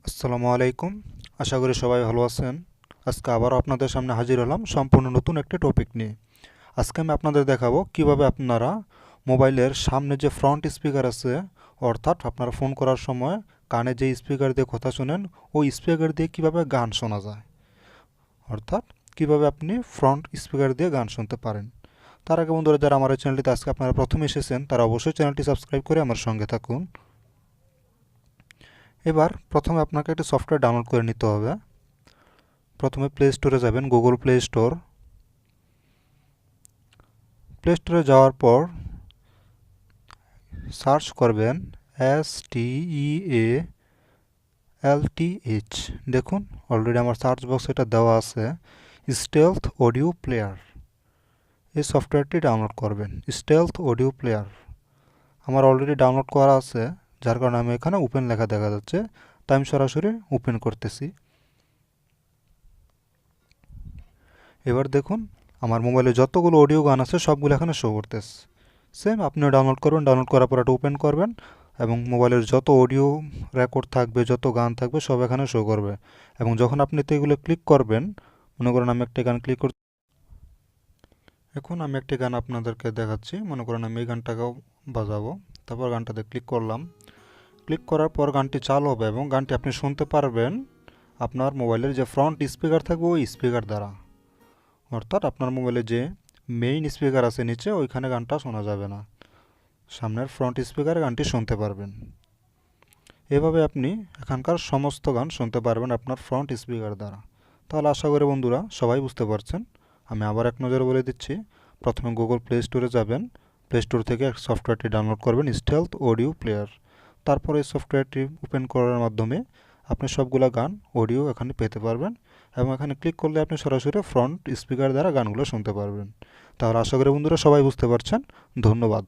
আসসালামু আলাইকুম। আশা করি সবাই ভালো আছেন। আজকে আবারও আপনাদের সামনে হাজির হলাম সম্পূর্ণ নতুন একটা টপিক নিয়ে। আজকে আমি আপনাদের দেখাবো কিভাবে আপনারা মোবাইলের সামনে যে ফ্রন্ট স্পিকার আছে, অর্থাৎ আপনারা ফোন করার সময় কানে যে স্পিকার দিয়ে কথা শোনেন, ওই স্পিকার দিয়ে কিভাবে গান শোনা যায়, অর্থাৎ কিভাবে আপনি ফ্রন্ট স্পিকার দিয়ে গান শুনতে পারেন। তার আগে বন্ধুরা, যারা আমার এই চ্যানেলটিতে আজকে আপনারা প্রথমে এসেছেন, তারা অবশ্যই চ্যানেলটি সাবস্ক্রাইব করে আমার সঙ্গে থাকুন। এবার প্রথমে আপনাকে একটা সফটওয়্যার ডাউনলোড করে নিতে হবে। প্রথমে প্লে স্টোরে যাবেন, গুগল প্লে স্টোর। প্লে স্টোরে যাওয়ার পর সার্চ করবেন STEALTH। দেখুন অলরেডি আমার সার্চ বক্সে এটা দেওয়া আছে, স্টেলথ অডিও প্লেয়ার। এই সফটওয়্যারটি ডাউনলোড করবেন, স্টেলথ অডিও প্লেয়ার। আমার অলরেডি ডাউনলোড করা আছে, যার কারণে আমি এখানে ওপেন লেখা দেখা যাচ্ছে, তাই আমি সরাসরি ওপেন করতেছি। এবার দেখুন আমার মোবাইলে যতগুলো অডিও গান আছে সবগুলো এখানে শো করতেছে। সেম আপনিও ডাউনলোড করবেন, ডাউনলোড করার পর এটা ওপেন করবেন এবং মোবাইলের যত অডিও রেকর্ড থাকবে, যত গান থাকবে সব এখানে শো করবে। এবং যখন আপনি তো এগুলো ক্লিক করবেন, মনে করেন আমি একটা গান ক্লিক করতে, এখন আমি একটি গান আপনাদেরকে দেখাচ্ছি। মনে করেন আমি এই গানটাকেও বাজাবো, তারপর গানটাতে ক্লিক করলাম। ক্লিক করার পর গানটি চালু হবে এবং গানটি আপনি শুনতে পারবেন আপনার মোবাইলের যে ফ্রন্ট স্পিকার থাকবে ওই স্পিকার দ্বারা। অর্থাৎ আপনার মোবাইলে যে মেইন স্পিকার আছে নিচে, ওইখানে গানটা শোনা যাবে না, সামনের ফ্রন্ট স্পিকারে গানটি শুনতে পারবেন। এভাবে আপনি এখানকার সমস্ত গান শুনতে পারবেন আপনার ফ্রন্ট স্পিকার দ্বারা। তাহলে আশা করি বন্ধুরা সবাই বুঝতে পারছেন। আমি আবার এক নজরে বলে দিচ্ছি। প্রথমে গুগল প্লে স্টোরে যাবেন, প্লে স্টোর থেকে সফটওয়্যারটি ডাউনলোড করবেন, স্টেলথ অডিও প্লেয়ার। তারপর এই সফটওয়্যারটি ওপেন করার মাধ্যমে আপনি সবগুলা গান অডিও এখানে পেতে পারবেন এবং এখানে ক্লিক করলে আপনি সরাসরি ফ্রন্ট স্পিকার দ্বারা গানগুলো শুনতে পারবেন। তাহলে আশা করি বন্ধুরা সবাই বুঝতে পারছেন। ধন্যবাদ।